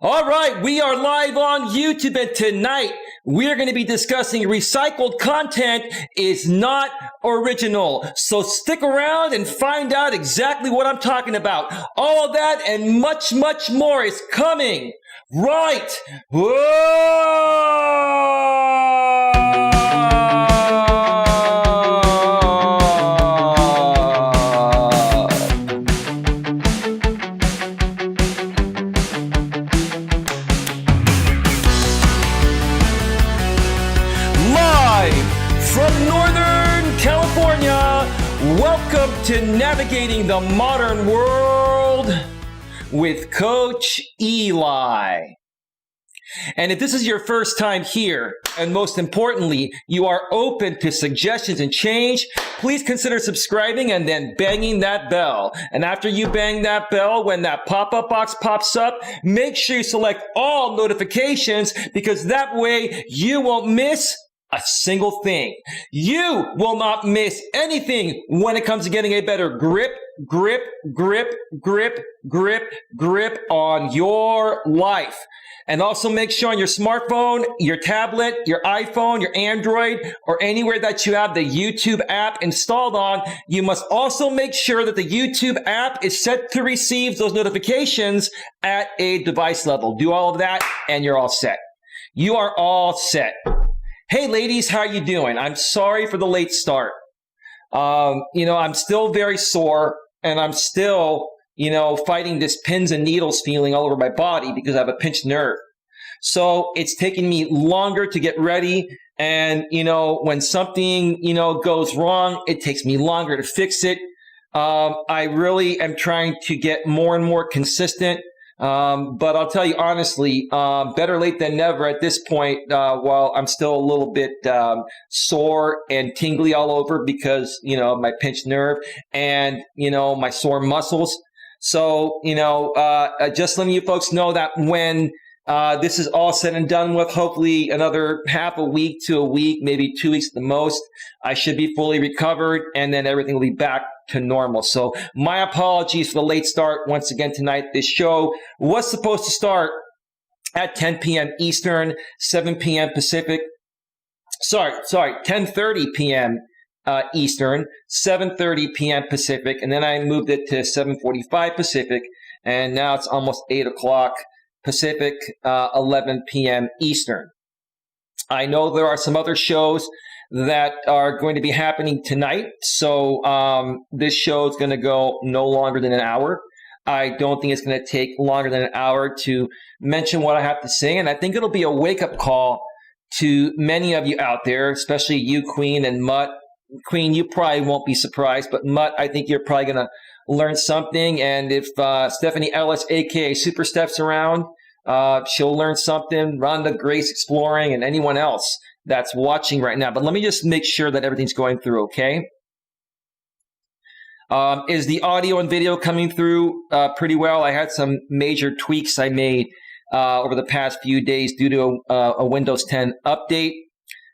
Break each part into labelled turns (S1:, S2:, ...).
S1: All right, we are live on YouTube, and tonight we're going to be discussing recycled content is not original. So stick around and find out exactly what I'm talking about. All of that and much, much more is coming right. From Northern California, welcome to Navigating the Modern World with Coach Eli. And if this is your first time here, and most importantly, you are open to suggestions and change, please consider subscribing and then banging that bell. And after you bang that bell, when that pop-up box pops up, make sure you select all notifications, because that way you won't miss a single thing. You will not miss anything when it comes to getting a better grip on your life. And also make sure on your smartphone, your tablet, your iPhone, your Android, or anywhere that you have the YouTube app installed on, you must also make sure that the YouTube app is set to receive those notifications at a device level. Do all of that and you're all set. You are all set. Hey ladies, how are you doing? I'm sorry for the late start. I'm still very sore, and I'm still, fighting this pins and needles feeling all over my body because I have a pinched nerve. So it's taking me longer to get ready. And, when something, goes wrong, it takes me longer to fix it. I really am trying to get more and more consistent. But I'll tell you honestly, better late than never at this point, while I'm still a little bit sore and tingly all over because, my pinched nerve and, my sore muscles. So, just letting you folks know that when this is all said and done with, hopefully another half a week to a week, maybe 2 weeks at the most, I should be fully recovered, and then everything will be back to normal. So my apologies for the late start. Once again tonight, this show was supposed to start at 10 p.m. Eastern, 7 p.m. Pacific. Sorry, 10:30 p.m. Eastern, 7:30 p.m. Pacific, and then I moved it to 7:45 Pacific, and now it's almost 8 o'clock Pacific, 11 p.m. Eastern. I know there are some other shows that are going to be happening tonight. So this show is going to go no longer than an hour. I don't think it's going to take longer than an hour to mention what I have to say. And I think it'll be a wake-up call to many of you out there, especially you, Queen, and Mutt. Queen, you probably won't be surprised, but Mutt, I think you're probably going to learn something. And if Stephanie Ellis, a.k.a. Super Steph's around, she'll learn something. Rhonda Grace Exploring, and anyone else that's watching right now. But let me just make sure that everything's going through, okay? Is the audio and video coming through pretty well? I had some major tweaks I made over the past few days due to a Windows 10 update.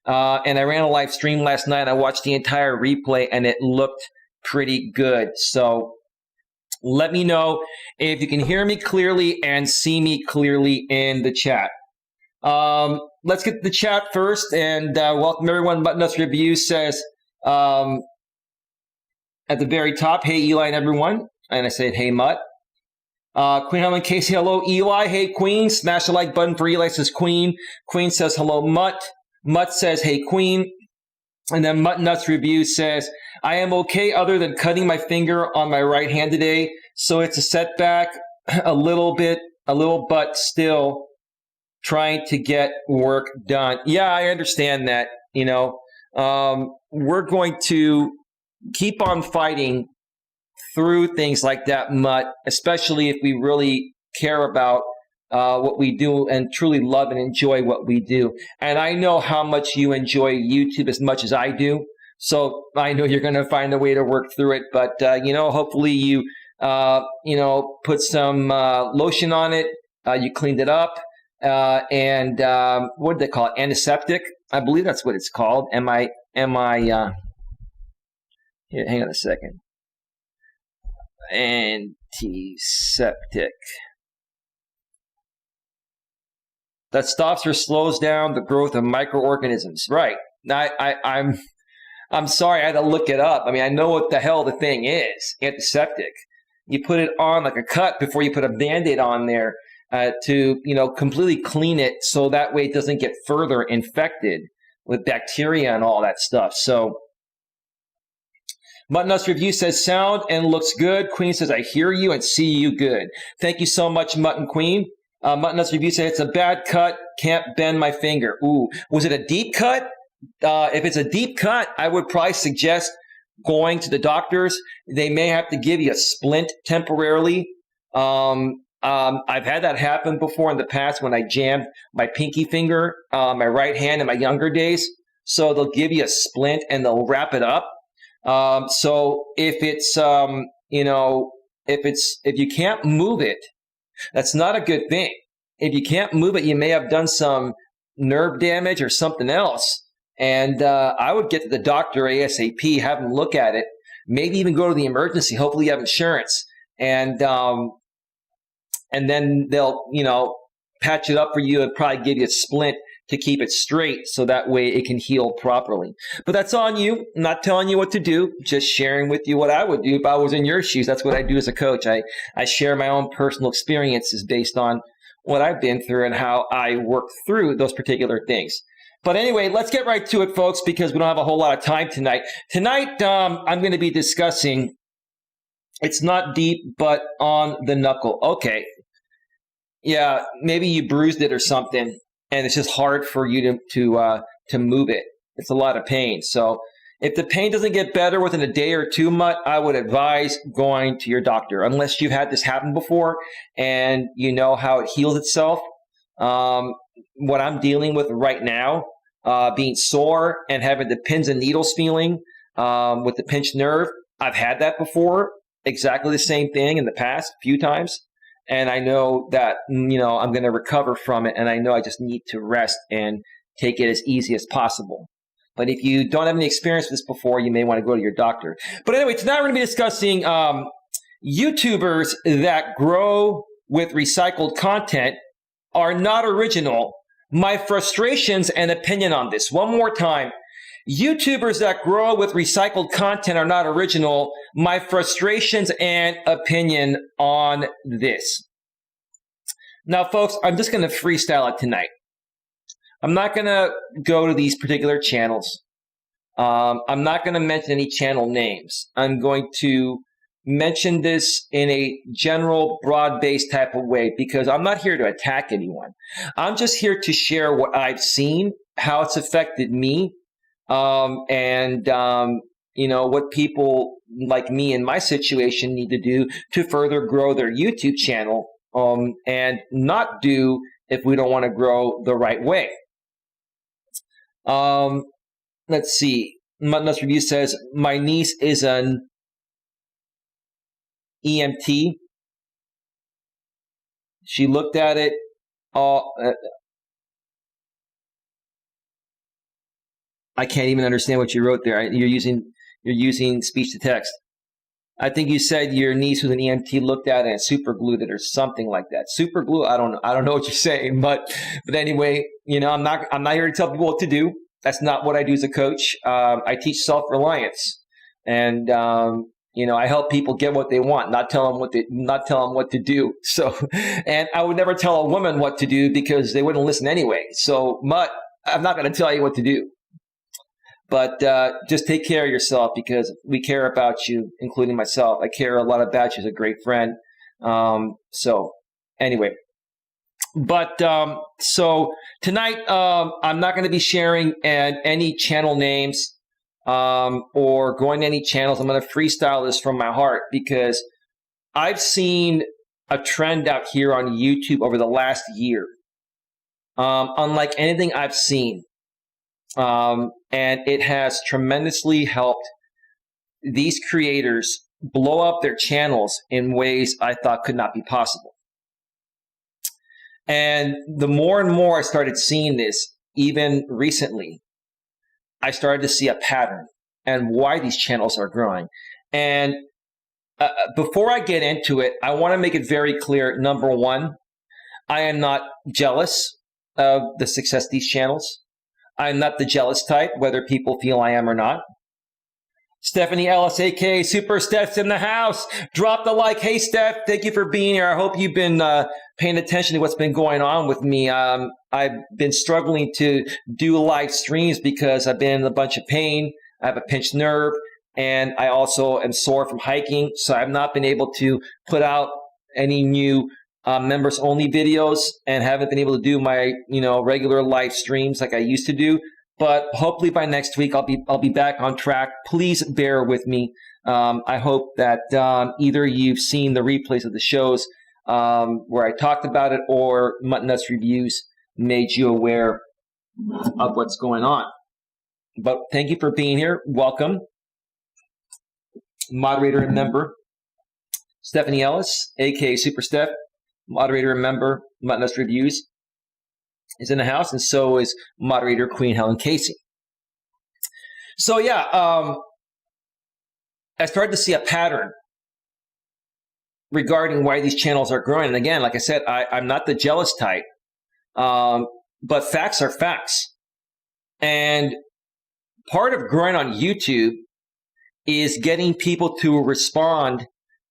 S1: And I ran a live stream last night. I watched the entire replay, and it looked pretty good. So let me know if you can hear me clearly and see me clearly in the chat. Let's get to the chat first, and welcome everyone. Buttonus Review says at the very top, hey Eli and everyone. And I said, hey Mutt. Queen Helen Casey, hello Eli. Hey Queen. Smash the like button for Eli, says Queen. Queen says hello Mutt. Mutt says hey Queen. And then Mutt Nuts Review says, I am okay other than cutting my finger on my right hand today. So it's a setback, a little, but still trying to get work done. Yeah, I understand that. We're going to keep on fighting through things like that, Mutt, especially if we really care about what we do and truly love and enjoy what we do. And I know how much you enjoy YouTube as much as I do. So I know you're going to find a way to work through it. But, hopefully you, put some lotion on it. You cleaned it up. And what do they call it? Antiseptic. I believe that's what it's called. Here, hang on a second. Antiseptic. that stops or slows down the growth of microorganisms. Right. I'm sorry, I had to look it up. I mean, I know what the hell the thing is, antiseptic. You put it on like a cut before you put a Band-Aid on there to, completely clean it so that way it doesn't get further infected with bacteria and all that stuff. So Mutton Nuts Review says, sound and looks good. Queen says, I hear you and see you good. Thank you so much, Mutton Queen. Mutton Nuts Review says, it's a bad cut. Can't bend my finger. Ooh, was it a deep cut? If it's a deep cut, I would probably suggest going to the doctors. They may have to give you a splint temporarily. I've had that happen before in the past when I jammed my pinky finger, my right hand in my younger days. So they'll give you a splint and they'll wrap it up. So if it's, if you can't move it, that's not a good thing. If you can't move it, you may have done some nerve damage or something else. And I would get to the doctor ASAP, have them look at it, maybe even go to the emergency. Hopefully you have insurance. And then they'll, patch it up for you and probably give you a splint to keep it straight so that way it can heal properly. But that's on you. I'm not telling you what to do, just sharing with you what I would do if I was in your shoes. That's what I do as a coach. I share my own personal experiences based on what I've been through and how I work through those particular things. But anyway, let's get right to it, folks, because we don't have a whole lot of time tonight. Tonight, I'm going to be discussing, it's not deep, but on the knuckle. Okay. Yeah, maybe you bruised it or something, and it's just hard for you to move it. It's a lot of pain. So if the pain doesn't get better within a day or two, Mutt, I would advise going to your doctor, unless you've had this happen before and you know how it heals itself. What I'm dealing with right now, being sore and having the pins and needles feeling with the pinched nerve, I've had that before, exactly the same thing in the past, a few times. And I know that, I'm going to recover from it. And I know I just need to rest and take it as easy as possible. But if you don't have any experience with this before, you may want to go to your doctor. But anyway, tonight we're going to be discussing YouTubers that grow with recycled content are not original. My frustrations and opinion on this. One more time. YouTubers that grow with recycled content are not original. My frustrations and opinion on this. Now, folks, I'm just going to freestyle it tonight. I'm not going to go to these particular channels. I'm not going to mention any channel names. I'm going to mention this in a general, broad-based type of way because I'm not here to attack anyone. I'm just here to share what I've seen, how it's affected me, what people like me in my situation need to do to further grow their YouTube channel, and not do if we don't want to grow the right way. Let's see. Mutton Nuts Review says, my niece is an EMT. She looked at it. I can't even understand what you wrote there. You're using speech to text. I think you said your niece with an EMT looked at it and super glued it or something like that. Super glue? I don't know what you're saying, but anyway, I'm not here to tell people what to do. That's not what I do as a coach. I teach self-reliance, and I help people get what they want, not tell them what to do. So, and I would never tell a woman what to do because they wouldn't listen anyway. So, Mutt, I'm not going to tell you what to do. But just take care of yourself because we care about you, including myself. I care a lot about you as a great friend. So anyway, but so tonight I'm not going to be sharing any channel names or going to any channels. I'm going to freestyle this from my heart because I've seen a trend out here on YouTube over the last year, unlike anything I've seen. And it has tremendously helped these creators blow up their channels in ways I thought could not be possible. And the more and more I started seeing this, even recently, I started to see a pattern and why these channels are growing. And before I get into it, I want to make it very clear. Number one, I am not jealous of the success of these channels. I'm not the jealous type, whether people feel I am or not. Stephanie Ellis, aka Super Steph's in the house. Drop the like. Hey, Steph, thank you for being here. I hope you've been paying attention to what's been going on with me. I've been struggling to do live streams because I've been in a bunch of pain. I have a pinched nerve, and I also am sore from hiking. So I've not been able to put out any new members only videos, and haven't been able to do my regular live streams like I used to do. But hopefully by next week I'll be back on track. Please bear with me. I hope that either you've seen the replays of the shows where I talked about it, or Mutton Nuts Reviews made you aware of what's going on. But thank you for being here. Welcome, moderator and member Stephanie Ellis, aka Super Steph, moderator and member Mutton Nuts Reviews, is in the house, and so is moderator Queen Helen Casey. So yeah, I started to see a pattern regarding why these channels are growing. And again, like I said, I'm not the jealous type, but facts are facts. And part of growing on YouTube is getting people to respond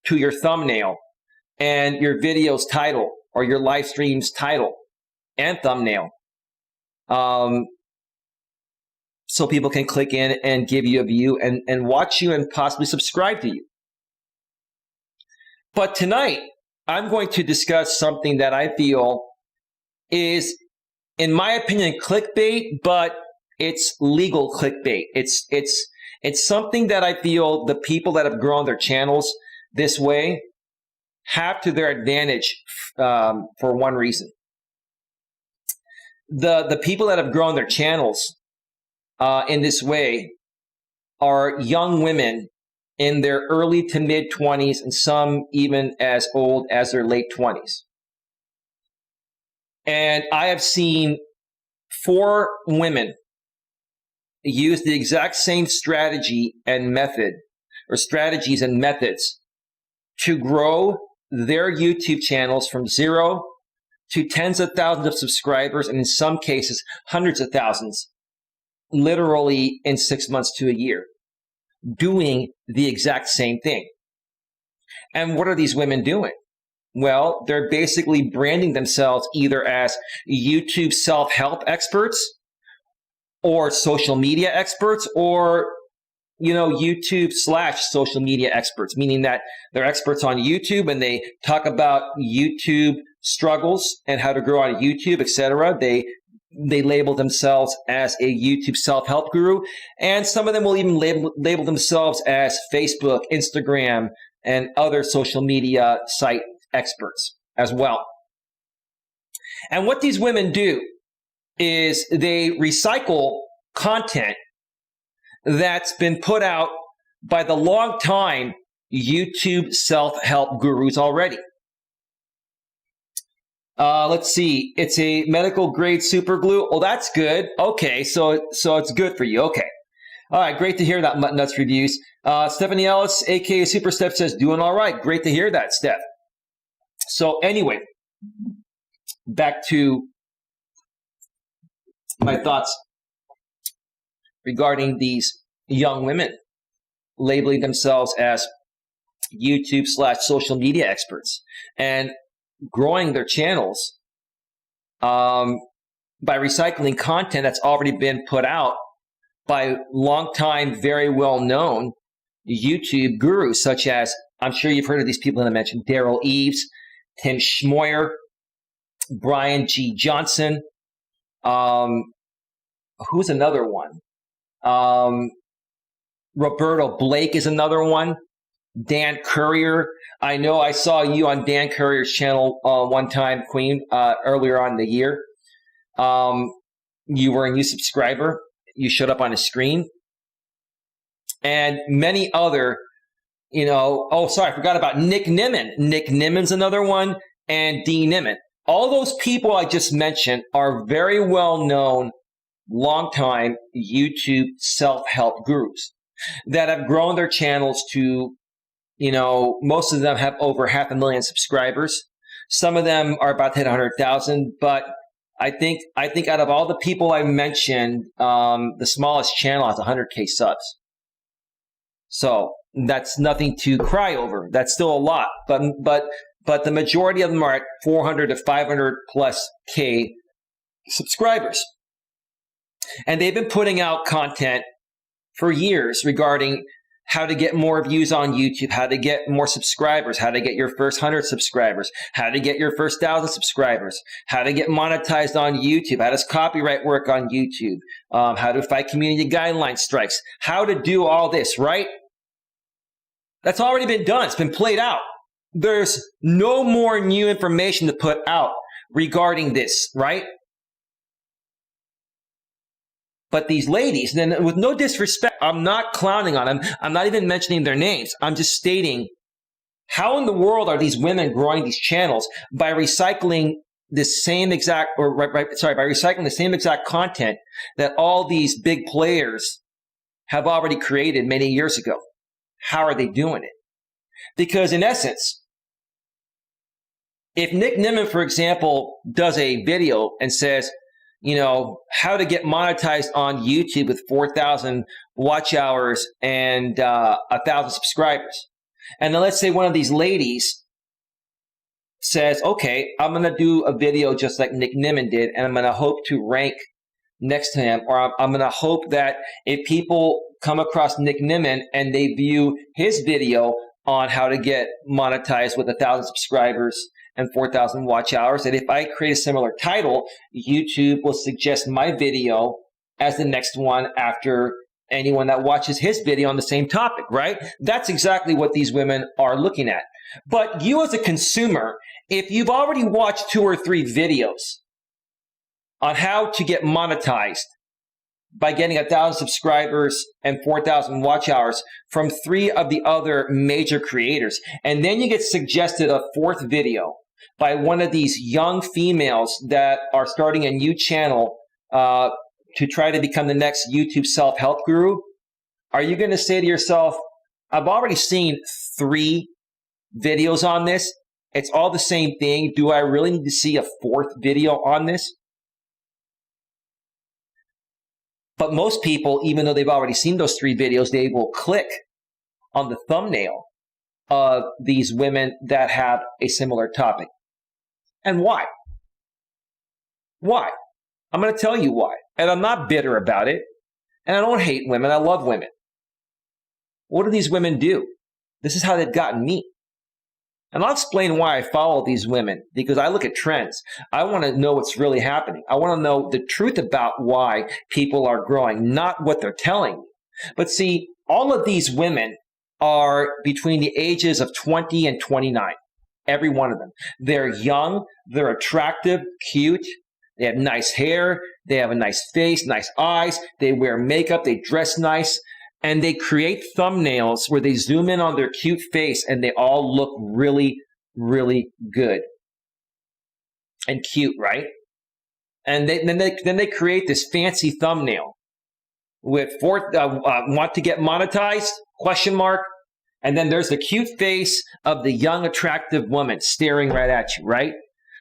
S1: to your thumbnail and your video's title, or your live stream's title and thumbnail, so people can click in and give you a view and watch you and possibly subscribe to you. But tonight, I'm going to discuss something that I feel is, in my opinion, clickbait, but it's legal clickbait. It's something that I feel the people that have grown their channels this way have to their advantage for one reason. The people that have grown their channels in this way are young women in their early to mid 20s, and some even as old as their late 20s. And I have seen 4 women use the exact same strategy and method, or strategies and methods, to grow their YouTube channels from 0 to tens of thousands of subscribers, and in some cases, hundreds of thousands, literally in 6 months to a year, doing the exact same thing. And what are these women doing? Well, they're basically branding themselves either as YouTube self-help experts, or social media experts, or YouTube/social media experts, meaning that they're experts on YouTube and they talk about YouTube struggles and how to grow on YouTube, etc. They label themselves as a YouTube self-help guru, and some of them will even label themselves as Facebook, Instagram, and other social media site experts as well. And what these women do is they recycle content that's been put out by the long-time YouTube self-help gurus already. Let's see. It's a medical grade super glue. Oh, that's good. Okay, so it's good for you. Okay. All right, great to hear that, Mutton Nuts Reviews. Stephanie Ellis, aka Super Steph, says, doing all right. Great to hear that, Steph. So anyway, back to my thoughts regarding these young women labeling themselves as YouTube/social media experts and growing their channels by recycling content that's already been put out by longtime, very well-known YouTube gurus, such as, I'm sure you've heard of these people that I mentioned, Daryl Eves, Tim Schmoyer, Brian G. Johnson. Who's another one? Roberto Blake is another one. Dan Courier. I know I saw you on Dan Courier's channel one time, Queen, earlier on in the year. You were a new subscriber. You showed up on the screen. And many other, oh, sorry, I forgot about Nick Nimmin. Nick Nimmin's another one, and Dean Nimmin. All those people I just mentioned are very well-known, long-time YouTube self-help gurus that have grown their channels to, most of them have over 500,000 subscribers. Some of them are about to hit 100,000, but I think out of all the people I mentioned, the smallest channel has 100K subs. So that's nothing to cry over. That's still a lot, but the majority of them are at 400 to 500 plus K subscribers. And they've been putting out content for years regarding how to get more views on YouTube, how to get more subscribers, how to get your first 100 subscribers, how to get your first 1,000 subscribers, how to get monetized on YouTube, how does copyright work on YouTube, how to fight community guideline strikes, how to do all this, right? That's already been done. It's been played out. There's no more new information to put out regarding this, right? But these ladies, then with no disrespect, I'm not clowning on them. I'm not even mentioning their names. I'm just stating, how in the world are these women growing these channels by recycling the same exact, by recycling the same exact content that all these big players have already created many years ago? How are they doing it? Because in essence, if Nick Nimmin, for example, does a video and says, you know, how to get monetized on YouTube with 4,000 watch hours and 1,000 subscribers. And then let's say one of these ladies says, okay, I'm going to do a video just like Nick Nimmin did, and I'm going to hope to rank next to him, or I'm going to hope that if people come across Nick Nimmin and they view his video on how to get monetized with 1,000 subscribers and 4,000 watch hours, that if I create a similar title, YouTube will suggest my video as the next one after anyone that watches his video on the same topic, right? That's exactly what these women are looking at. But you as a consumer, if you've already watched 2 or 3 videos on how to get monetized by getting 1,000 subscribers and 4,000 watch hours from 3 of the other major creators, and then you get suggested a 4th video by one of these young females that are starting a new channel to try to become the next YouTube self-help guru, are you going to say to yourself, I've already seen 3 videos on this. It's all the same thing. Do I really need to see a 4th video on this? But most people, even though they've already seen those 3 videos, they will click on the thumbnail of these women that have a similar topic. And why? Why? I'm going to tell you why. And I'm not bitter about it. And I don't hate women. I love women. What do these women do? This is how they've gotten me. And I'll explain why I follow these women, because I look at trends. I want to know what's really happening. I want to know the truth about why people are growing, not what they're telling me. But see, all of these women are between the ages of 20 and 29. Every one of them. They're young, they're attractive, cute, they have nice hair, they have a nice face, nice eyes, they wear makeup, they dress nice, and they create thumbnails where they zoom in on their cute face and they all look really, really good and cute, right? And then they create this fancy thumbnail with want to get monetized, question mark, and then there's the cute face of the young, attractive woman staring right at you, right?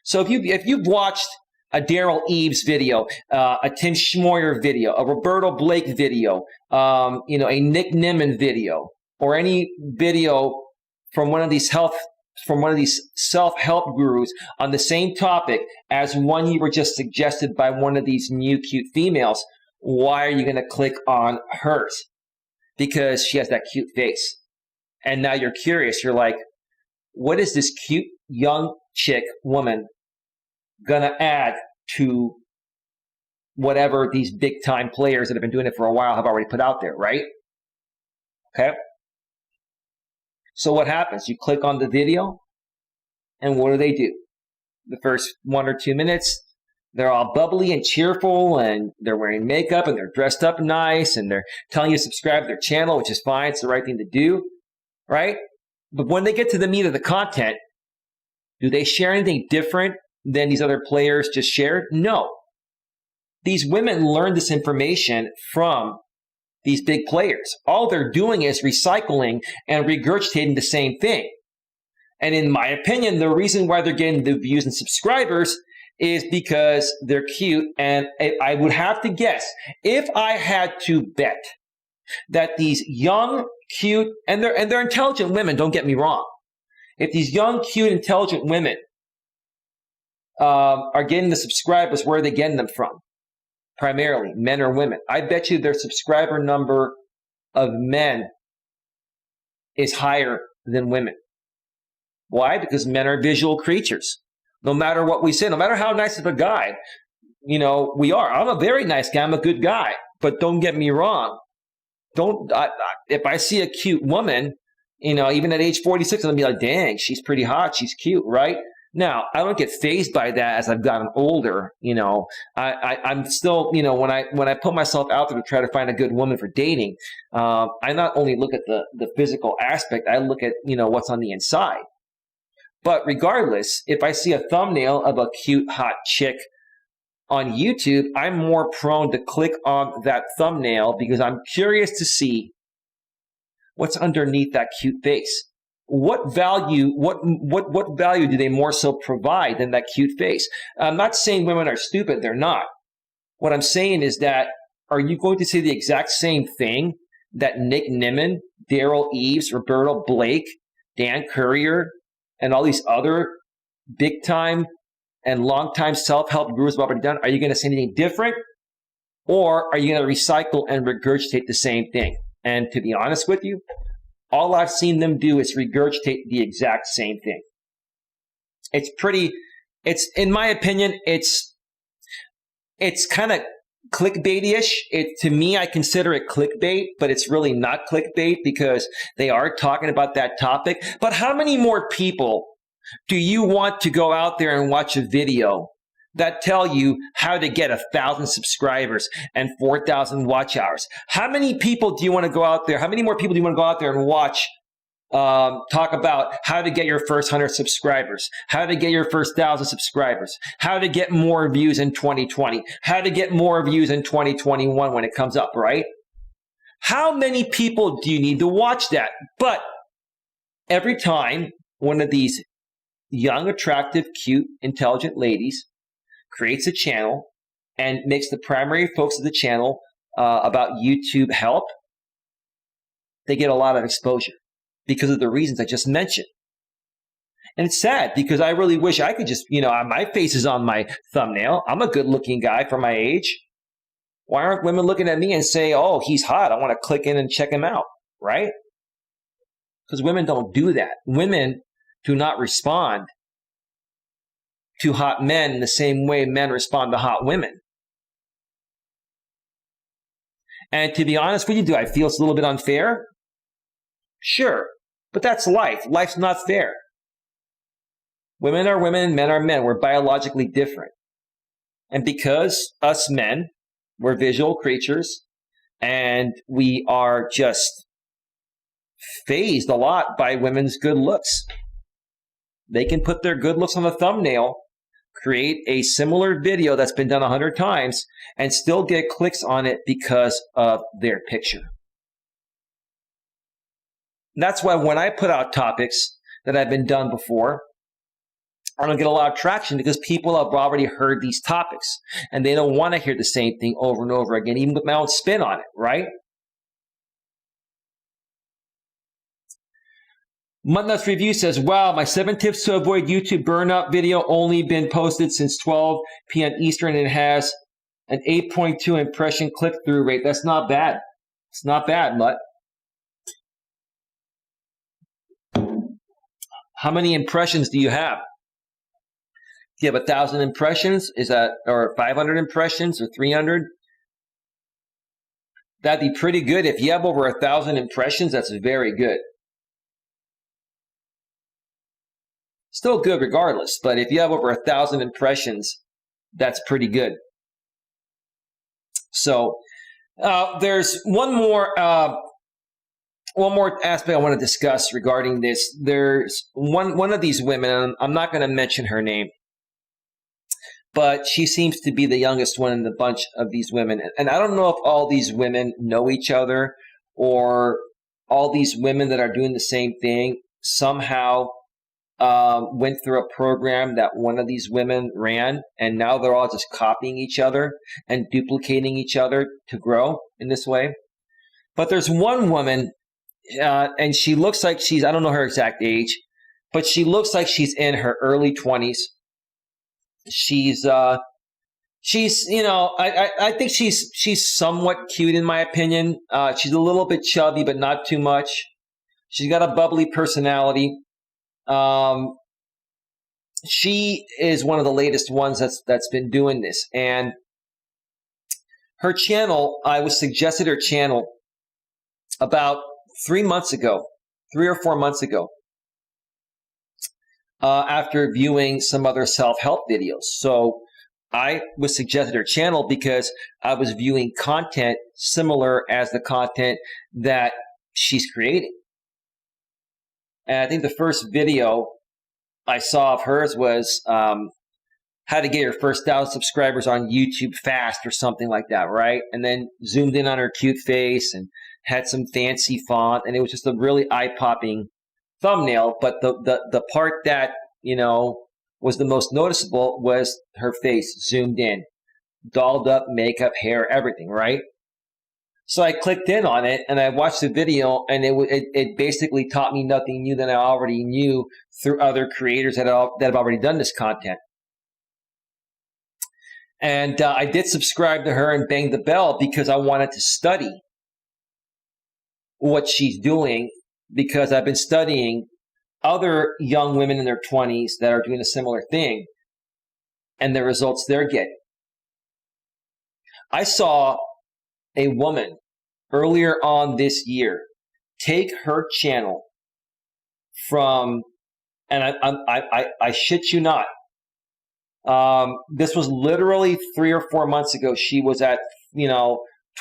S1: So if you've watched a Daryl Eves video, a Tim Schmoyer video, a Roberto Blake video, a Nick Nimmin video, or any video from one of these self-help gurus on the same topic as one you were just suggested by one of these new cute females, why are you going to click on hers? Because she has that cute face. And now you're curious. You're like, what is this cute young chick woman going to add to whatever these big time players that have been doing it for a while have already put out there, right? Okay. So what happens? You click on the video, and what do? The first 1 or 2 minutes, they're all bubbly and cheerful, and they're wearing makeup, and they're dressed up nice, and they're telling you to subscribe to their channel, which is fine. It's the right thing to do, right? But when they get to the meat of the content, do they share anything different than these other players just shared? No. These women learned this information from these big players. All they're doing is recycling and regurgitating the same thing. And in my opinion, the reason why they're getting the views and subscribers is because they're cute. And I would have to guess, if I had to bet that these young, cute, and they're intelligent women, don't get me wrong. If these young, cute, intelligent women are getting the subscribers, where are they getting them from? Primarily, men or women. I bet you their subscriber number of men is higher than women. Why? Because men are visual creatures. No matter what we say, no matter how nice of a guy, we are. I'm a very nice guy. I'm a good guy. But don't get me wrong. If I see a cute woman, even at age 46, I'm going to be like, dang, she's pretty hot. She's cute, right? Now, I don't get fazed by that as I've gotten older. I'm still, when I put myself out there to try to find a good woman for dating, I not only look at the physical aspect, I look at, what's on the inside. But regardless, if I see a thumbnail of a cute, hot chick on YouTube, I'm more prone to click on that thumbnail because I'm curious to see what's underneath that cute face. What value do they more so provide than that cute face? I'm not saying women are stupid. They're not. What I'm saying is that, are you going to say the exact same thing that Nick Nimmin, Daryl Eves, Roberto Blake, Dan Courier, and all these other big-time and long-time self-help gurus have already done? Are you going to say anything different? Or are you going to recycle and regurgitate the same thing? And to be honest with you, all I've seen them do is regurgitate the exact same thing. In my opinion, it's kind of clickbait-ish. To me, I consider it clickbait, but it's really not clickbait because they are talking about that topic. But how many more people do you want to go out there and watch a video that tell you how to get 1,000 subscribers and 4,000 watch hours? How many people do you want to go out there? How many more people do you want to go out there and watch talk about how to get your first 100 subscribers, how to get your first 1,000 subscribers, how to get more views in 2020, how to get more views in 2021 when it comes up, right? How many people do you need to watch that? But every time one of these young, attractive, cute, intelligent ladies creates a channel and makes the primary focus of the channel about YouTube help, they get a lot of exposure because of the reasons I just mentioned. And it's sad because I really wish I could just, my face is on my thumbnail. I'm a good looking guy for my age. Why aren't women looking at me and say, oh, he's hot, I want to click in and check him out, right? Because women don't do that. Women do not respond to hot men in the same way men respond to hot women. And to be honest with you, do I feel it's a little bit unfair? Sure, but that's life. Life's not fair. Women are women, men are men. We're biologically different. And because us men, we're visual creatures, and we are just fazed a lot by women's good looks. They can put their good looks on the thumbnail, create a similar video that's been done 100 times, and still get clicks on it because of their picture. That's why when I put out topics that have been done before, I don't get a lot of traction because people have already heard these topics and they don't want to hear the same thing over and over again, even with my own spin on it, right? Mudnuts Review says, wow, my 7 tips to avoid YouTube burnout video only been posted since 12 p.m. Eastern and has an 8.2 impression click-through rate. That's not bad. It's not bad, Mutt. How many impressions do you have? Do you have 1,000 impressions? Or 500 impressions or 300? That'd be pretty good. If you have over 1,000 impressions, that's very good. Still good regardless, but if you have over 1,000 impressions, that's pretty good. So there's one more aspect I want to discuss regarding this. There's one of these women, and I'm not going to mention her name, but she seems to be the youngest one in the bunch of these women. And I don't know if all these women know each other or all these women that are doing the same thing somehow went through a program that one of these women ran, and now they're all just copying each other and duplicating each other to grow in this way. But there's one woman, and she looks like I don't know her exact age, but she looks like she's in her early 20s. She's I think she's somewhat cute in my opinion. She's a little bit chubby, but not too much. She's got a bubbly personality. She is one of the latest ones that's been doing this, and her channel, I was suggested her channel about 3 or 4 months ago, after viewing some other self-help videos. So I was suggested her channel because I was viewing content similar as the content that she's creating. And I think the first video I saw of hers was how to get your first 1,000 subscribers on YouTube fast or something like that, right? And then zoomed in on her cute face and had some fancy font, and it was just a really eye-popping thumbnail. But the part that, was the most noticeable was her face zoomed in, dolled up, makeup, hair, everything, right? So I clicked in on it and I watched the video, and it basically taught me nothing new than I already knew through other creators that have already done this content. And I did subscribe to her and bang the bell because I wanted to study what she's doing, because I've been studying other young women in their 20s that are doing a similar thing and the results they're getting. I saw a woman earlier on this year take her channel from, and I shit you not, this was literally 3 or 4 months ago. She was at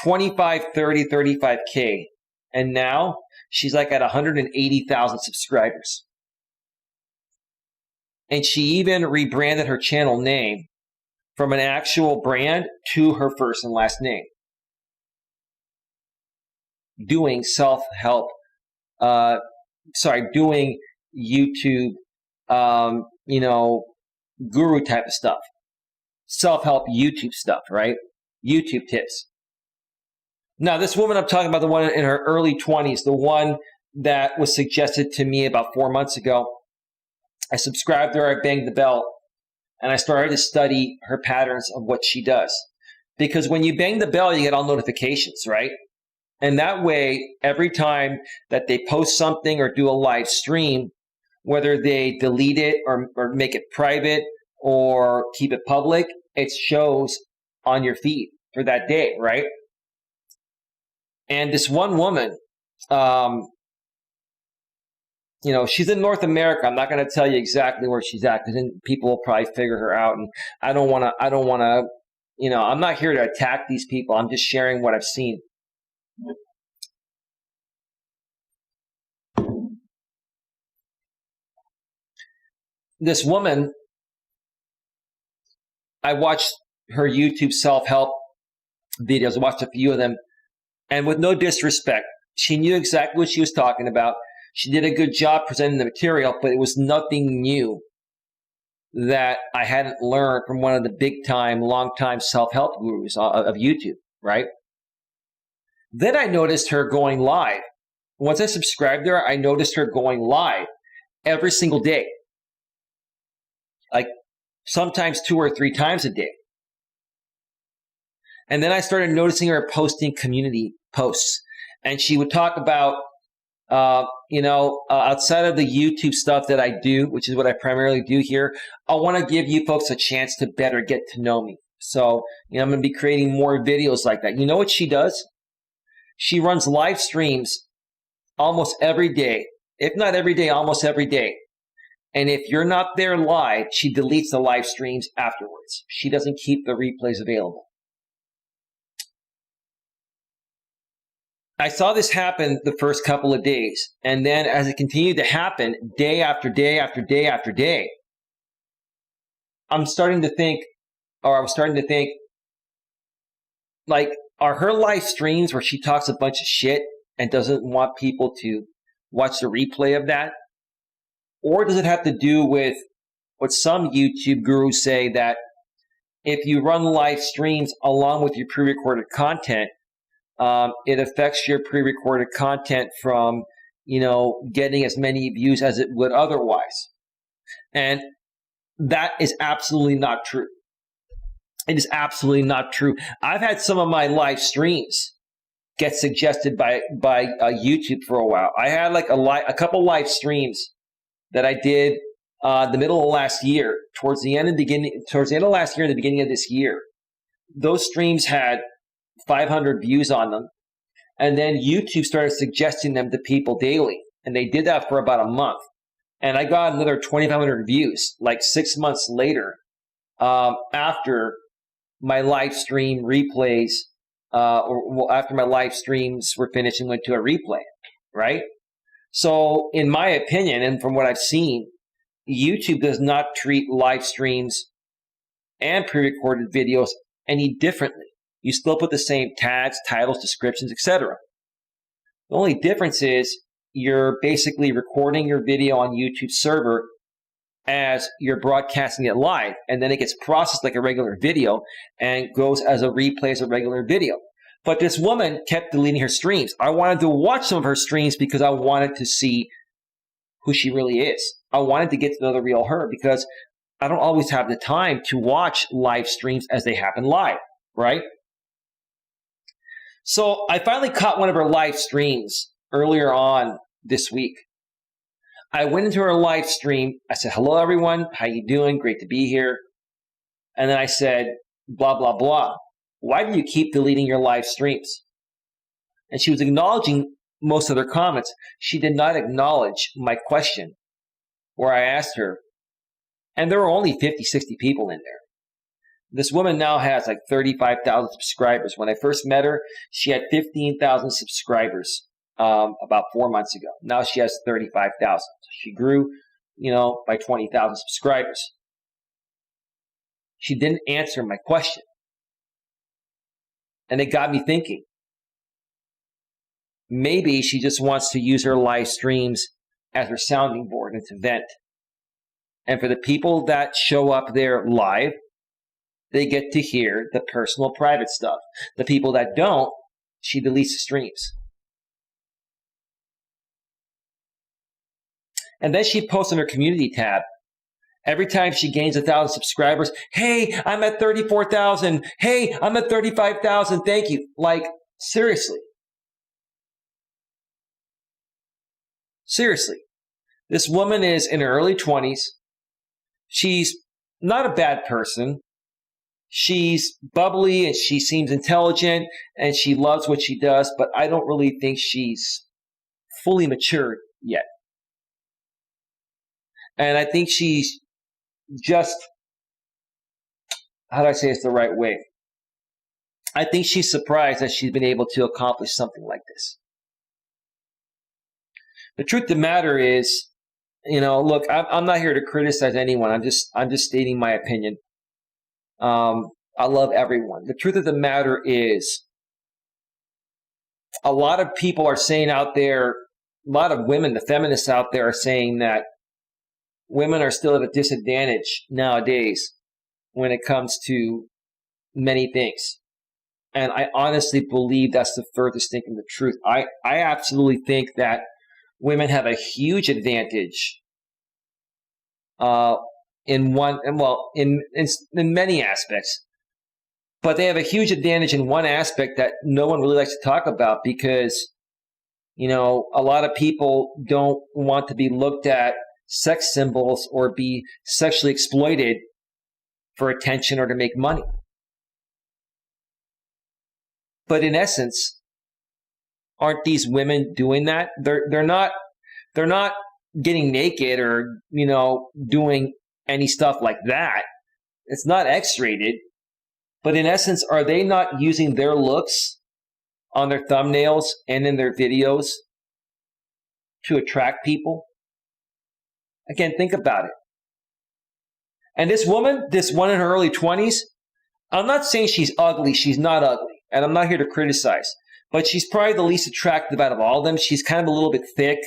S1: 25, 30, 35K, and now she's like at 180,000 subscribers. And she even rebranded her channel name from an actual brand to her first and last name, doing self-help, doing YouTube, guru type of stuff, self-help YouTube stuff, right? YouTube tips. Now, this woman I'm talking about, the one in her early 20s, the one that was suggested to me about 4 months ago, I subscribed to her, I banged the bell, and I started to study her patterns of what she does. Because when you bang the bell, you get all notifications, right? And that way, every time that they post something or do a live stream, whether they delete it or make it private or keep it public, it shows on your feed for that day, right? And this one woman, she's in North America. I'm not going to tell you exactly where she's at, because then people will probably figure her out. And I don't want to, I'm not here to attack these people. I'm just sharing what I've seen. This woman, I watched her YouTube self-help videos. I watched a few of them. And with no disrespect, she knew exactly what she was talking about. She did a good job presenting the material, but it was nothing new that I hadn't learned from one of the big-time, long-time self-help gurus of YouTube, right? Then I noticed her going live. Once I subscribed to her, I noticed her going live every single day, like sometimes 2 or 3 times a day. And then I started noticing her posting community posts, and she would talk about, outside of the YouTube stuff that I do, which is what I primarily do here, I want to give you folks a chance to better get to know me. So, I'm going to be creating more videos like that. You know what she does? She runs live streams almost every day, if not every day, almost every day. And if you're not there live, she deletes the live streams afterwards. She doesn't keep the replays available. I saw this happen the first couple of days, and then as it continued to happen day after day after day after day, I was starting to think, like, are her live streams where she talks a bunch of shit and doesn't want people to watch the replay of that? Or does it have to do with what some YouTube gurus say, that if you run live streams along with your pre-recorded content, it affects your pre-recorded content from, getting as many views as it would otherwise. And that is absolutely not true. It is absolutely not true. I've had some of my live streams get suggested by YouTube for a while. I had like a couple live streams that I did the middle of last year, towards the end of last year and the beginning of this year. Those streams had 500 views on them, and then YouTube started suggesting them to people daily, and they did that for about a month. And I got another 2,500 views like 6 months later, after my live stream replays, after my live streams were finished and went to a replay, right? So in my opinion, and from what I've seen, YouTube does not treat live streams and pre-recorded videos any differently. You still put the same tags, titles, descriptions, etc. The only difference is you're basically recording your video on YouTube's server as you're broadcasting it live, and then it gets processed like a regular video and goes as a replay as a regular video. But this woman kept deleting her streams. I wanted to watch some of her streams because I wanted to see who she really is. I wanted to get to know the real her, because I don't always have the time to watch live streams as they happen live, right? So I finally caught one of her live streams earlier on this week. I went into her live stream. I said, "Hello, everyone. How you doing? Great to be here." And then I said, blah, blah, blah. "Why do you keep deleting your live streams?" And she was acknowledging most of their comments. She did not acknowledge my question, where I asked her, and there were only 50, 60 people in there. This woman now has like 35,000 subscribers. When I first met her, she had 15,000 subscribers about 4 months ago. Now she has 35,000. She grew, by 20,000 subscribers. She didn't answer my question. And it got me thinking. Maybe she just wants to use her live streams as her sounding board and to vent. And for the people that show up there live, they get to hear the personal, private stuff. The people that don't, she deletes the streams. And then she posts on her community tab. Every time she gains 1,000 subscribers, "Hey, I'm at 34,000. Hey, I'm at 35,000. Thank you." Like, seriously. Seriously. This woman is in her early 20s. She's not a bad person. She's bubbly and she seems intelligent and she loves what she does, but I don't really think she's fully matured yet. And I think she's just, how do I say this the right way? I think she's surprised that she's been able to accomplish something like this. The truth of the matter is, look, I'm not here to criticize anyone. I'm just stating my opinion. I love everyone. The truth of the matter is, a lot of people are saying out there, a lot of women, the feminists out there are saying that women are still at a disadvantage nowadays when it comes to many things. And I honestly believe that's the furthest thing from the truth. I absolutely think that women have a huge advantage in many aspects. But they have a huge advantage in one aspect that no one really likes to talk about, because, a lot of people don't want to be looked at sex symbols or be sexually exploited for attention or to make money. But in essence, aren't these women doing that? They're not getting naked or, doing any stuff like that. It's not X-rated. But in essence, are they not using their looks on their thumbnails and in their videos to attract people? Again, think about it. And this one in her early 20s, I'm not saying she's ugly. She's not ugly. And I'm not here to criticize. But she's probably the least attractive out of all of them. She's kind of a little bit thick.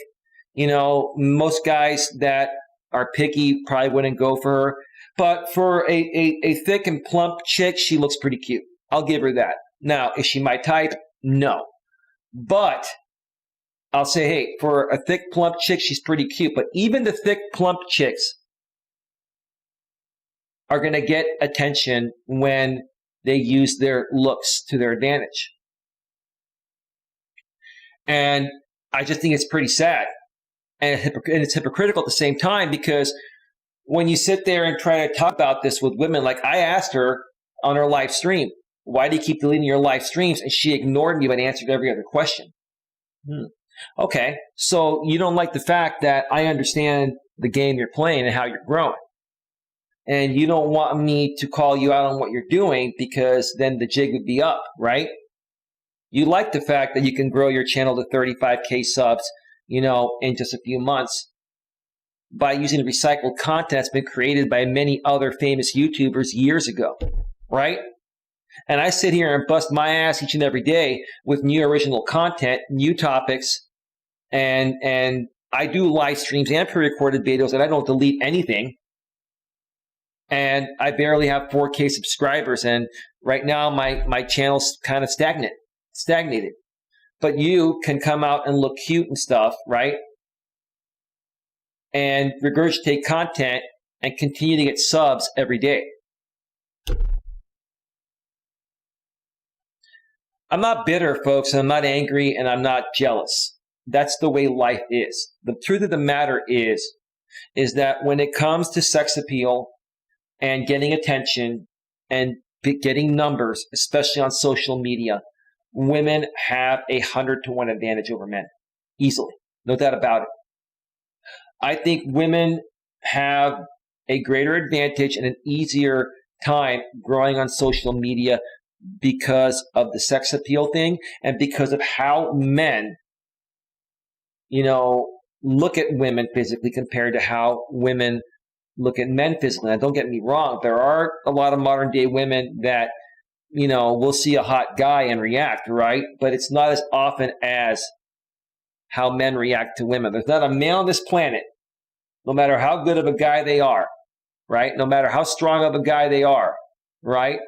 S1: Most guys that are picky, probably wouldn't go for her. But for a thick and plump chick, she looks pretty cute. I'll give her that. Now, is she my type? No. But I'll say, hey, for a thick, plump chick, she's pretty cute. But even the thick, plump chicks are going to get attention when they use their looks to their advantage. And I just think it's pretty sad. And it's hypocritical at the same time, because when you sit there and try to talk about this with women, like I asked her on her live stream, why do you keep deleting your live streams? And she ignored me but answered every other question. Okay, so you don't like the fact that I understand the game you're playing and how you're growing. And you don't want me to call you out on what you're doing, because then the jig would be up, right? You like the fact that you can grow your channel to 35K subs, in just a few months by using recycled content that's been created by many other famous YouTubers years ago, right? And I sit here and bust my ass each and every day with new original content, new topics, and I do live streams and pre-recorded videos, and I don't delete anything. And I barely have 4K subscribers, and right now my channel's kind of stagnated. But you can come out and look cute and stuff, right? And regurgitate content and continue to get subs every day. I'm not bitter, folks, and I'm not angry, and I'm not jealous. That's the way life is. The truth of the matter is that when it comes to sex appeal and getting attention and getting numbers, especially on social media, women have 100-to-1 advantage over men. Easily. No doubt about it. I think women have a greater advantage and an easier time growing on social media because of the sex appeal thing and because of how men, look at women physically compared to how women look at men physically. Now, don't get me wrong. There are a lot of modern day women that, will see a hot guy and react, right? But it's not as often as how men react to women. There's not a male on this planet, no matter how good of a guy they are, right? No matter how strong of a guy they are, right?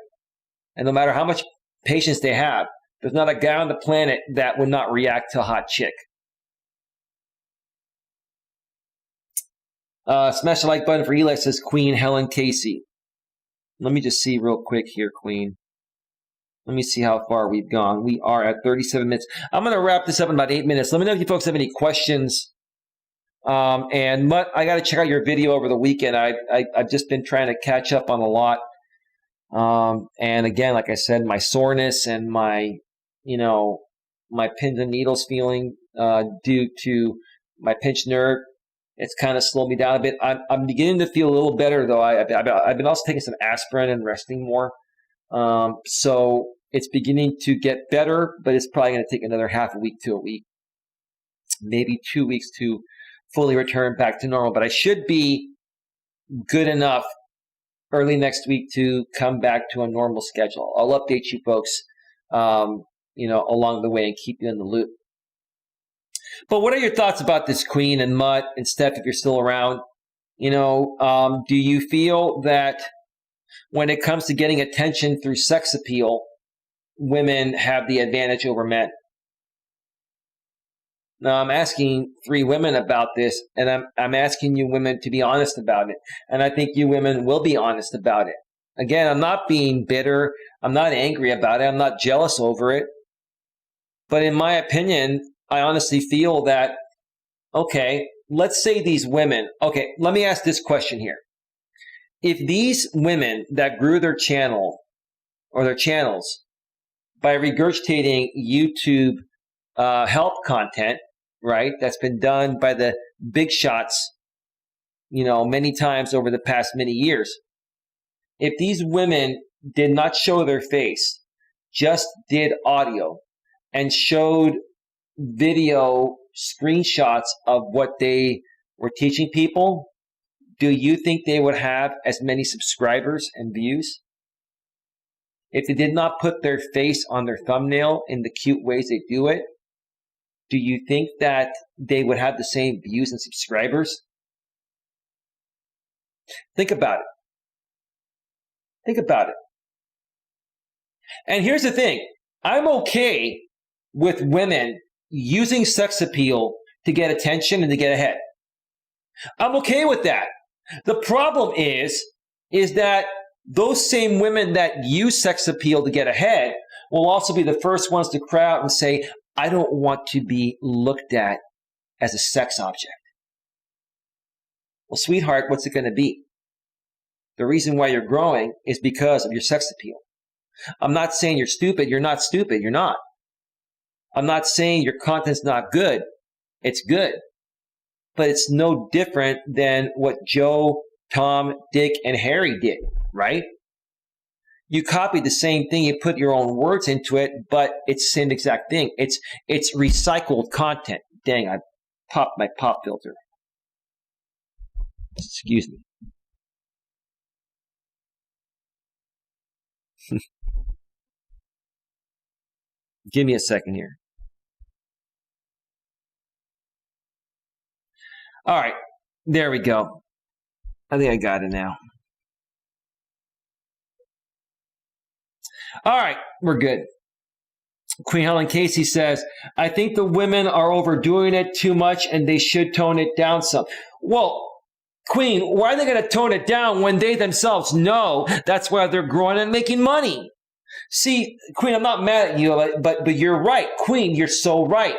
S1: And no matter how much patience they have, there's not a guy on the planet that would not react to a hot chick. Smash the like button for Elias, says Queen Helen Casey. Let me just see real quick here, Queen. Let me see how far we've gone. We are at 37 minutes. I'm going to wrap this up in about 8 minutes. Let me know if you folks have any questions. And Mutt, I got to check out your video over the weekend. I've just been trying to catch up on a lot. And again, like I said, my soreness and my pins and needles feeling due to my pinched nerve, it's kind of slowed me down a bit. I'm beginning to feel a little better, though. I've been also taking some aspirin and resting more. So it's beginning to get better, but it's probably going to take another half a week to a week, maybe 2 weeks to fully return back to normal. But I should be good enough early next week to come back to a normal schedule. I'll update you folks, along the way and keep you in the loop. But what are your thoughts about this, Queen and Mutt and Steph, if you're still around? Do you feel that when it comes to getting attention through sex appeal, women have the advantage over men? Now, I'm asking 3 women about this, and I'm asking you women to be honest about it. And I think you women will be honest about it. Again, I'm not being bitter. I'm not angry about it. I'm not jealous over it. But in my opinion, I honestly feel that, okay, let's say these women, okay, let me ask this question here. If these women that grew their channel or their channels by regurgitating YouTube health content, right, that's been done by the big shots, many times over the past many years, if these women did not show their face, just did audio and showed video screenshots of what they were teaching people, do you think they would have as many subscribers and views? If they did not put their face on their thumbnail in the cute ways they do it, do you think that they would have the same views and subscribers? Think about it. Think about it. And here's the thing. I'm okay with women using sex appeal to get attention and to get ahead. I'm okay with that. The problem is that those same women that use sex appeal to get ahead will also be the first ones to cry out and say, I don't want to be looked at as a sex object. Well, sweetheart, what's it going to be? The reason why you're growing is because of your sex appeal. I'm not saying you're stupid. You're not stupid. You're not. I'm not saying your content's not good. It's good. But it's no different than what Joe, Tom, Dick, and Harry did, right? You copied the same thing. You put your own words into it, but it's the same exact thing. It's recycled content. Dang, I popped my pop filter. Excuse me. Give me a second here. All right, there we go. I think I got it now. All right, we're good. Queen Helen Casey says, I think the women are overdoing it too much and they should tone it down some. Well, Queen, why are they going to tone it down when they themselves know that's why they're growing and making money? See, Queen, I'm not mad at you, but you're right. Queen, you're so right.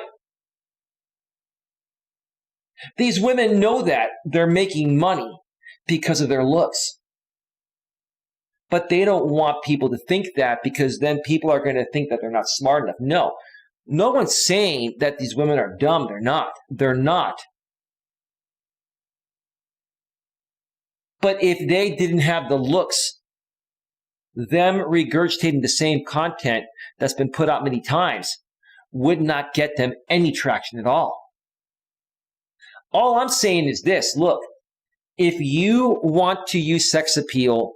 S1: These women know that they're making money because of their looks. But they don't want people to think that, because then people are going to think that they're not smart enough. No. No one's saying that these women are dumb. They're not. They're not. But if they didn't have the looks, them regurgitating the same content that's been put out many times would not get them any traction at all. All I'm saying is this. Look, if you want to use sex appeal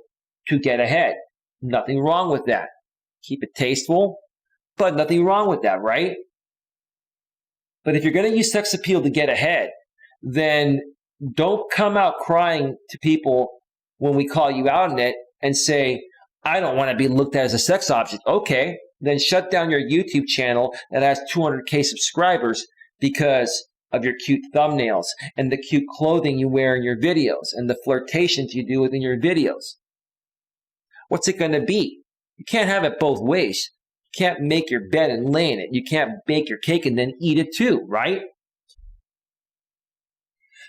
S1: to get ahead, nothing wrong with that. Keep it tasteful, but nothing wrong with that, right? But if you're going to use sex appeal to get ahead, then don't come out crying to people when we call you out on it and say, I don't want to be looked at as a sex object. Okay, then shut down your YouTube channel that has 200K subscribers because of your cute thumbnails and the cute clothing you wear in your videos and the flirtations you do within your videos. What's it going to be? You can't have it both ways. You can't make your bed and lay in it. You can't bake your cake and then eat it too, right?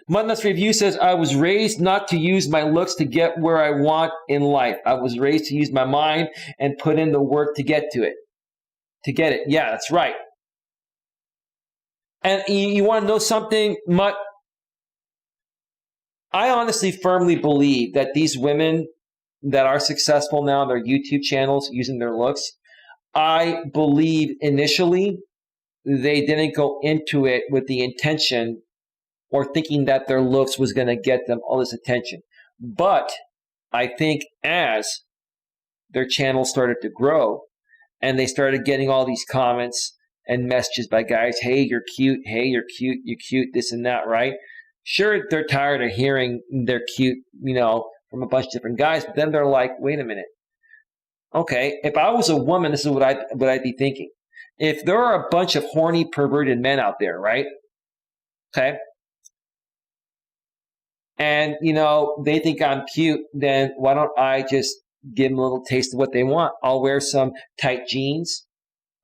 S1: Melas Review says, I was raised not to use my looks to get where I want in life. I was raised to use my mind and put in the work to get to it. To get it. Yeah, that's right. And you want to know something, Mutt? I honestly firmly believe that these women that are successful now on their YouTube channels using their looks, I believe initially they didn't go into it with the intention or thinking that their looks was going to get them all this attention. But I think as their channel started to grow and they started getting all these comments and messages by guys, hey, you're cute, hey, you're cute, this and that, right? Sure, they're tired of hearing they're cute, from a bunch of different guys, but then they're like, wait a minute. Okay, if I was a woman, this is what I'd be thinking. If there are a bunch of horny, perverted men out there, right? Okay. And, they think I'm cute, then why don't I just give them a little taste of what they want? I'll wear some tight jeans.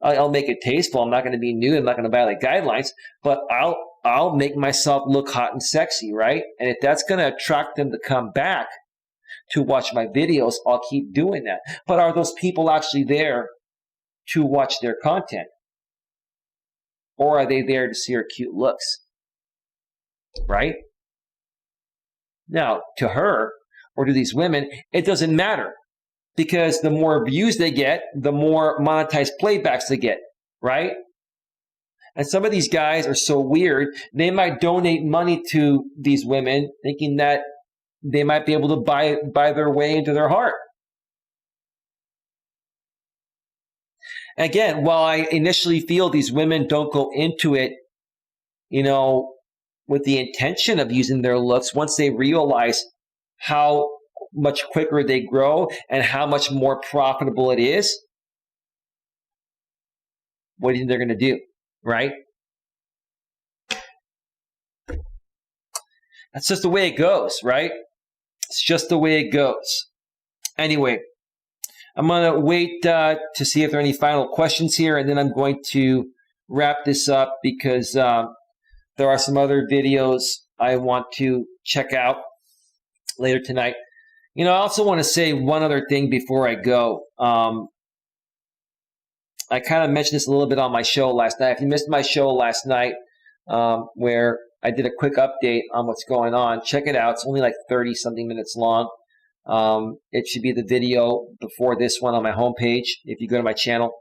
S1: I'll make it tasteful. I'm not going to be nude. I'm not going to violate guidelines, but I'll make myself look hot and sexy, right? And if that's going to attract them to come back to watch my videos, I'll keep doing that. But are those people actually there to watch their content? Or are they there to see her cute looks? Right? Now, to her, or to these women, it doesn't matter. Because the more views they get, the more monetized playbacks they get, right? And some of these guys are so weird, they might donate money to these women thinking that they might be able to buy their way into their heart. Again, while I initially feel these women don't go into it, with the intention of using their looks, once they realize how much quicker they grow and how much more profitable it is, what do you think they're going to do, right? That's just the way it goes, right? It's just the way it goes. Anyway, I'm going to wait to see if there are any final questions here, and then I'm going to wrap this up because there are some other videos I want to check out later tonight. I also want to say one other thing before I go. I kind of mentioned this a little bit on my show last night. If you missed my show last night, where I did a quick update on what's going on, check it out. It's only like 30-something minutes long. It should be the video before this one on my homepage if you go to my channel.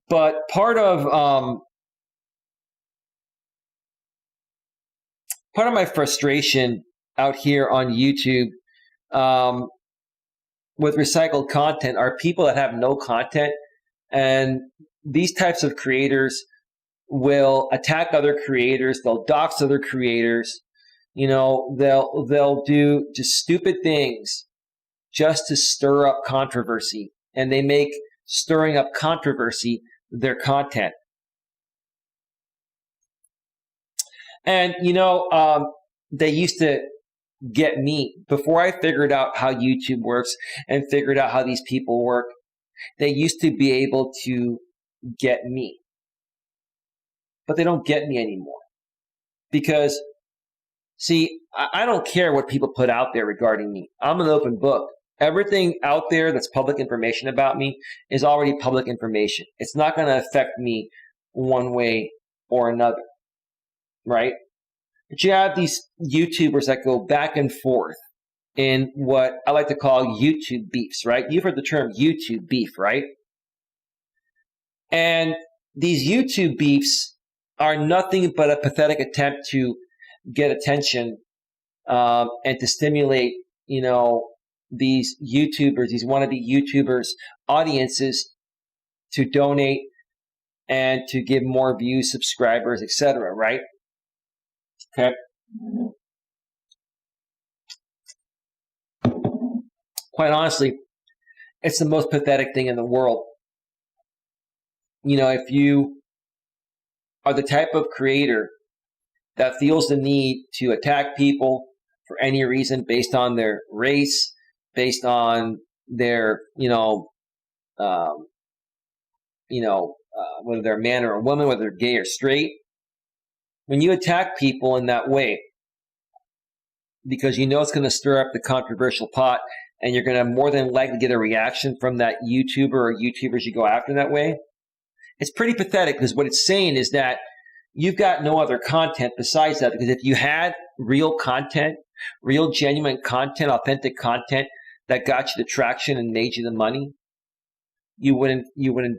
S1: But part of my frustration out here on YouTube with recycled content are people that have no content, and these types of creators will attack other creators. They'll dox other creators. They'll do just stupid things just to stir up controversy, and they make stirring up controversy their content. And they used to get me before I figured out how YouTube works and figured out how these people work. They used to be able to get me, but they don't get me anymore because, see, I don't care what people put out there regarding me. I'm an open book. Everything out there that's public information about me is already public information. It's not going to affect me one way or another, right? But you have these YouTubers that go back and forth in what I like to call YouTube beefs, right? You've heard the term YouTube beef, right? And these YouTube beefs are nothing but a pathetic attempt to get attention and to stimulate, these YouTubers, these wannabe YouTubers, audiences to donate and to give more views, subscribers, etc., right? Okay. Quite honestly, it's the most pathetic thing in the world. If you are the type of creator that feels the need to attack people for any reason based on their race, based on their, whether they're a man or a woman, whether they're gay or straight, when you attack people in that way, because it's going to stir up the controversial pot, and you're going to more than likely get a reaction from that YouTuber or YouTubers you go after that way, it's pretty pathetic, because what it's saying is that you've got no other content besides that. Because if you had real content, real genuine content, authentic content that got you the traction and made you the money, you wouldn't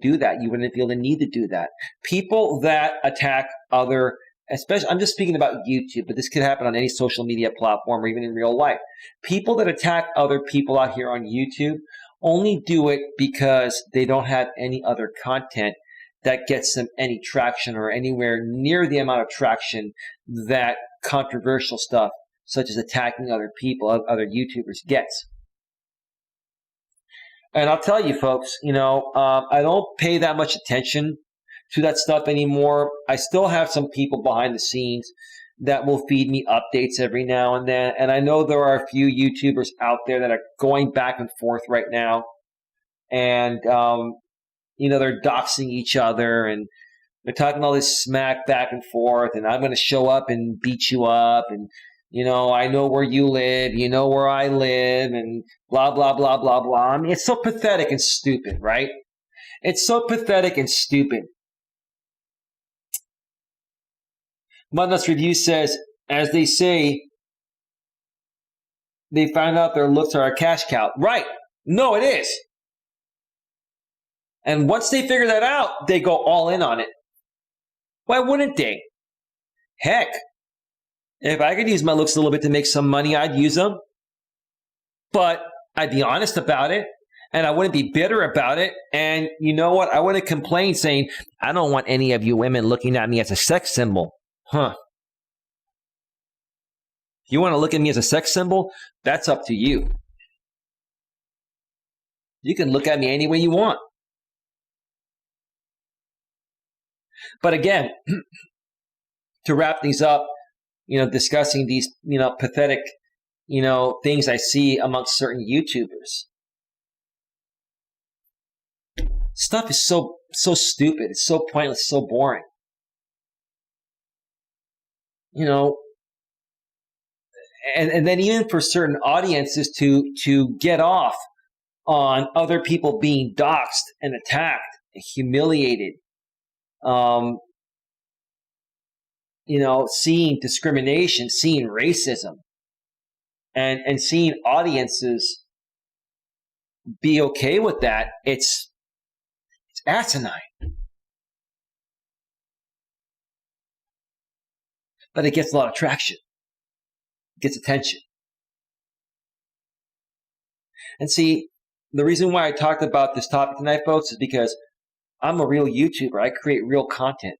S1: do that. You wouldn't feel the need to do that. People that attack other, especially, I'm just speaking about YouTube, but this could happen on any social media platform or even in real life. People that attack other people out here on YouTube only do it because they don't have any other content that gets them any traction or anywhere near the amount of traction that controversial stuff, such as attacking other people, other YouTubers, gets. And I'll tell you, folks, I don't pay that much attention to that stuff anymore. I still have some people behind the scenes that will feed me updates every now and then. And I know there are a few YouTubers out there that are going back and forth right now. And, they're doxing each other and they're talking all this smack back and forth. And I'm going to show up and beat you up. And, I know where you live. You know where I live. And blah, blah, blah, blah, blah. I mean, it's so pathetic and stupid, right? It's so pathetic and stupid. Melas Review says, as they say, they find out their looks are a cash cow. Right. No, it is. And once they figure that out, they go all in on it. Why wouldn't they? Heck, if I could use my looks a little bit to make some money, I'd use them. But I'd be honest about it. And I wouldn't be bitter about it. And you know what? I wouldn't complain saying, I don't want any of you women looking at me as a sex symbol. Huh. If you want to look at me as a sex symbol, that's up to you. You can look at me any way you want. But again, to wrap things up, discussing these, pathetic, things I see amongst certain YouTubers. Stuff is so stupid. It's so pointless, so boring. And then even for certain audiences to get off on other people being doxxed and attacked and humiliated, seeing discrimination, seeing racism, and seeing audiences be okay with that, it's asinine. But it gets a lot of traction. It gets attention. And see, the reason why I talked about this topic tonight, folks, is because I'm a real YouTuber. I create real content.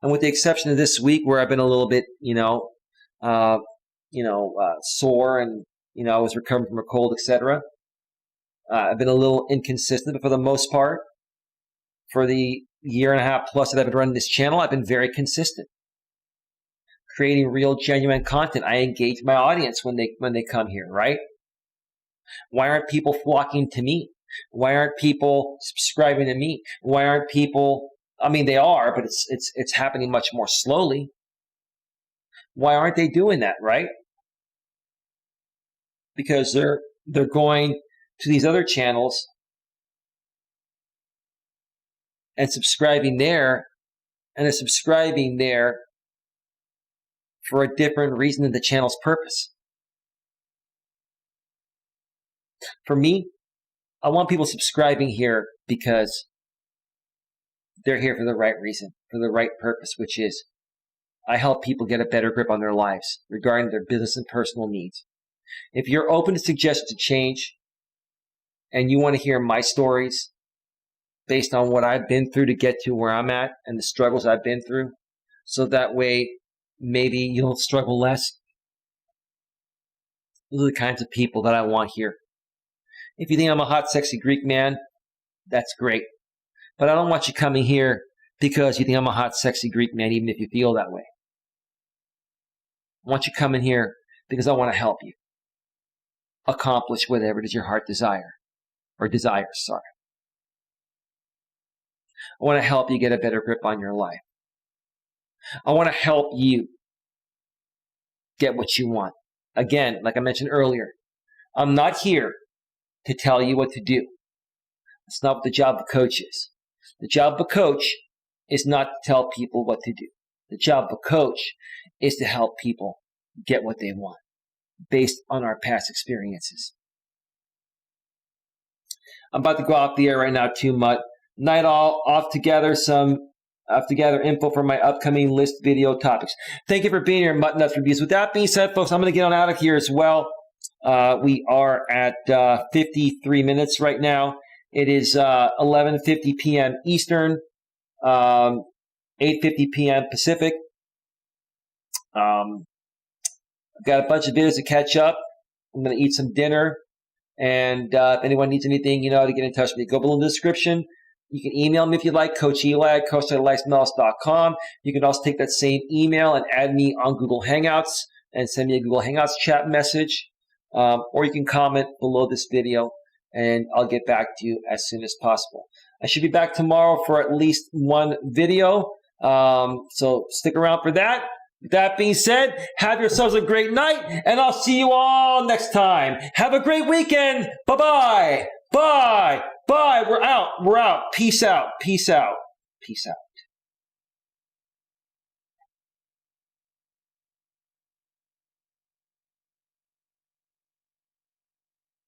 S1: And with the exception of this week where I've been a little bit, sore and, I was recovering from a cold, etc. I've been a little inconsistent, but for the most part, for the year and a half plus that I've been running this channel, I've been very consistent. Creating real, genuine content. I engage my audience when they come here, right? Why aren't people flocking to me? Why aren't people subscribing to me? Why aren't people? I mean, they are, but it's happening much more slowly. Why aren't they doing that, right? Because they're going to these other channels and subscribing there, and they're subscribing there for a different reason than the channel's purpose. For me, I want people subscribing here because they're here for the right reason, for the right purpose, which is I help people get a better grip on their lives regarding their business and personal needs. If you're open to suggestions to change and you want to hear my stories based on what I've been through to get to where I'm at and the struggles I've been through, so that way maybe you'll struggle less. Those are the kinds of people that I want here. If you think I'm a hot, sexy Greek man, that's great. But I don't want you coming here because you think I'm a hot, sexy Greek man, even if you feel that way. I want you coming here because I want to help you accomplish whatever it is your heart desires. I want to help you get a better grip on your life. I want to help you get what you want. Again, like I mentioned earlier, I'm not here to tell you what to do. That's not what the job of a coach is. The job of a coach is not to tell people what to do. The job of a coach is to help people get what they want based on our past experiences. I'm about to go off the air right now too much. Night all, off to gather info for my upcoming list video topics. Thank you for being here, Mutton Nuts Reviews. With that being said, folks, I'm going to get on out of here as well. We are at 53 minutes right now. It is 11:50 p.m. Eastern, 8:50 p.m. Pacific. I've got a bunch of videos to catch up. I'm going to eat some dinner. And if anyone needs anything, to get in touch with me, go below in the description. You can email me if you like, Coach Eli at coacheli@melas.com. You can also take that same email and add me on Google Hangouts and send me a Google Hangouts chat message. Or you can comment below this video and I'll get back to you as soon as possible. I should be back tomorrow for at least one video. So stick around for that. With that being said, have yourselves a great night and I'll see you all next time. Have a great weekend. Bye-bye. Bye. Bye. We're out. Peace out. Peace out. Peace out.